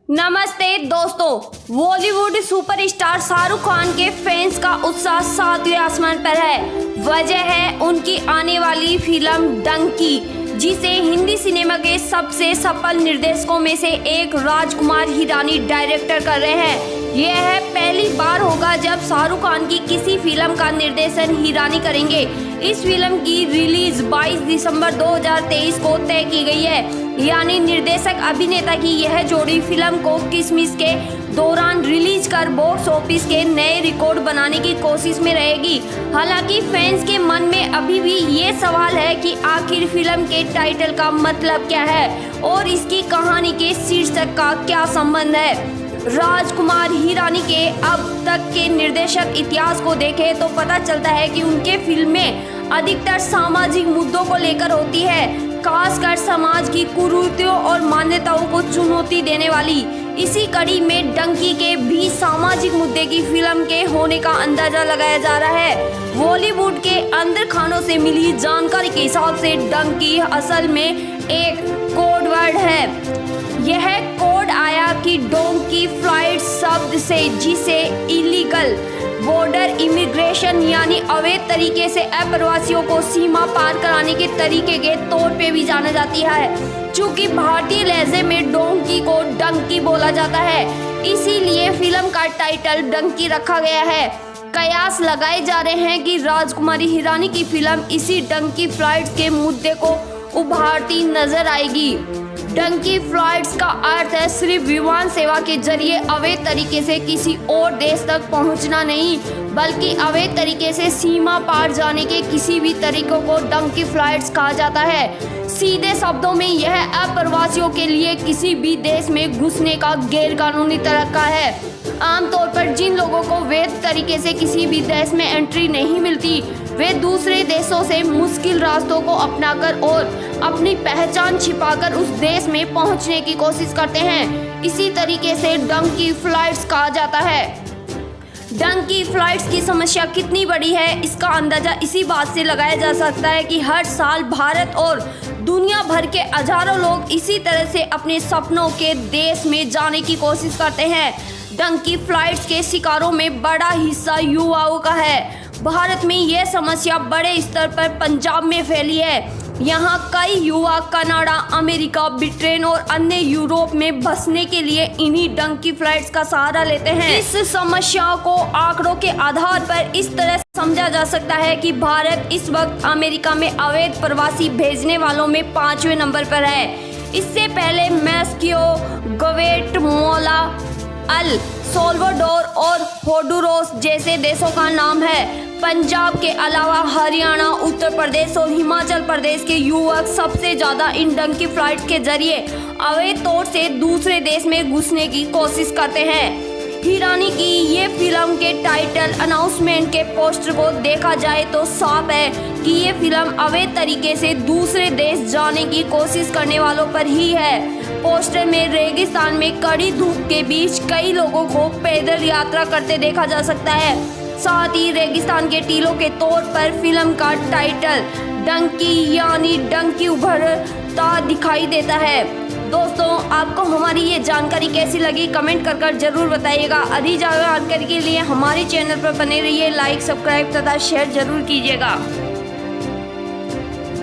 नमस्ते दोस्तों, बॉलीवुड सुपरस्टार शाहरुख खान के फैंस का उत्साह सातवें आसमान पर है। वजह है उनकी आने वाली फिल्म डंकी, जिसे हिंदी सिनेमा के सबसे सफल निर्देशकों में से एक राजकुमार हिरानी डायरेक्टर कर रहे हैं। यह पहली बार होगा जब शाहरुख खान की किसी फिल्म का निर्देशन हिरानी करेंगे। इस फिल्म की रिलीज 22 दिसंबर 2023 को तय की गई है। यानी निर्देशक अभिनेता की यह जोड़ी फिल्म को क्रिसमस के दौरान रिलीज कर बॉक्स ऑफिस के नए रिकॉर्ड बनाने की कोशिश में रहेगी। हालांकि फैंस के मन में अभी भी ये सवाल है कि आखिर फिल्म के टाइटल का मतलब क्या है और इसकी कहानी के शीर्षक का क्या संबंध है। राजकुमार हिरानी के अब तक के निर्देशक इतिहास को देखें तो पता चलता है कि उनके फिल्में अधिकतर सामाजिक मुद्दों को लेकर होती है, खासकर समाज की कुरीतियों और मान्यताओं को चुनौती देने वाली। इसी कड़ी में डंकी के भी सामाजिक मुद्दे की फिल्म के होने का अंदाजा लगाया जा रहा है। बॉलीवुड के अंदर खानों से मिली जानकारी के हिसाब से डंकी असल में एक कोड वर्ड है। यह कोड आया कि डोंकी फ्लाइट शब्द से, जिसे इलीगल बॉर्डर इमिग्रेशन यानी अवैध तरीके से अप्रवासियों को सीमा पार कराने के तरीके के तौर पे भी जाना जाती है। चूंकि भारतीय लहजे में डोंकी को डंकी बोला जाता है, इसीलिए फिल्म का टाइटल डंकी रखा गया है। कयास लगाए जा रहे हैं कि राजकुमारी हिरानी की फिल्म इसी डंकी फ्लाइट्स के मुद्दे को उभारती नजर आएगी। डंकी फ्लाइट्स का अर्थ है सिर्फ विमान सेवा के जरिए अवैध तरीके से किसी और देश तक पहुंचना नहीं, बल्कि अवैध तरीके से सीमा पार जाने के किसी भी तरीकों को डंकी फ्लाइट्स कहा जाता है। सीधे शब्दों में यह अप्रवासियों के लिए किसी भी देश में घुसने का गैरकानूनी तरीका है। आमतौर पर जिन लोगों को वैध तरीके से किसी भी देश में एंट्री नहीं मिलती, वे दूसरे देशों से मुश्किल रास्तों को अपनाकर और अपनी पहचान छिपाकर उस देश में पहुंचने की कोशिश करते हैं। इसी तरीके से डंकी फ्लाइट्स कहा जाता है। डंकी फ्लाइट्स की समस्या कितनी बड़ी है, इसका अंदाजा इसी बात से लगाया जा सकता है कि हर साल भारत और दुनिया भर के हजारों लोग इसी तरह से अपने सपनों के देश में जाने की कोशिश करते हैं। डंकी फ्लाइट्स के शिकारों में बड़ा हिस्सा युवाओं का है। भारत में यह समस्या बड़े स्तर पर पंजाब में फैली है। यहाँ कई युवा कनाडा, अमेरिका, ब्रिटेन और अन्य यूरोप में बसने के लिए इन्हीं डंकी फ्लाइट्स का सहारा लेते हैं। इस समस्या को आंकड़ों के आधार पर इस तरह समझा जा सकता है कि भारत इस वक्त अमेरिका में अवैध प्रवासी भेजने वालों में 5वें नंबर पर है। इससे पहले मैक्सिको, ग्वाटेमाला, अल साल्वाडोर और होंडुरास जैसे देशों का नाम है। पंजाब के अलावा हरियाणा, उत्तर प्रदेश और हिमाचल प्रदेश के युवक सबसे ज़्यादा इन डंकी फ्लाइट के जरिए अवैध तौर से दूसरे देश में घुसने की कोशिश करते हैं। हिरानी की ये फिल्म के टाइटल अनाउंसमेंट के पोस्टर को देखा जाए तो साफ है कि ये फिल्म अवैध तरीके से दूसरे देश जाने की कोशिश करने वालों पर ही है। पोस्टर में रेगिस्तान में कड़ी धूप के बीच कई लोगों को पैदल यात्रा करते देखा जा सकता है। साथ ही रेगिस्तान के टीलों के तौर पर फिल्म का टाइटल डंकी यानी डंकी उभरता दिखाई देता है। दोस्तों, आपको हमारी ये जानकारी कैसी लगी कमेंट कर जरूर बताइएगा। अधिक जानकारी के लिए हमारे चैनल पर बने रहिए, लाइक, सब्सक्राइब तथा शेयर जरूर कीजिएगा।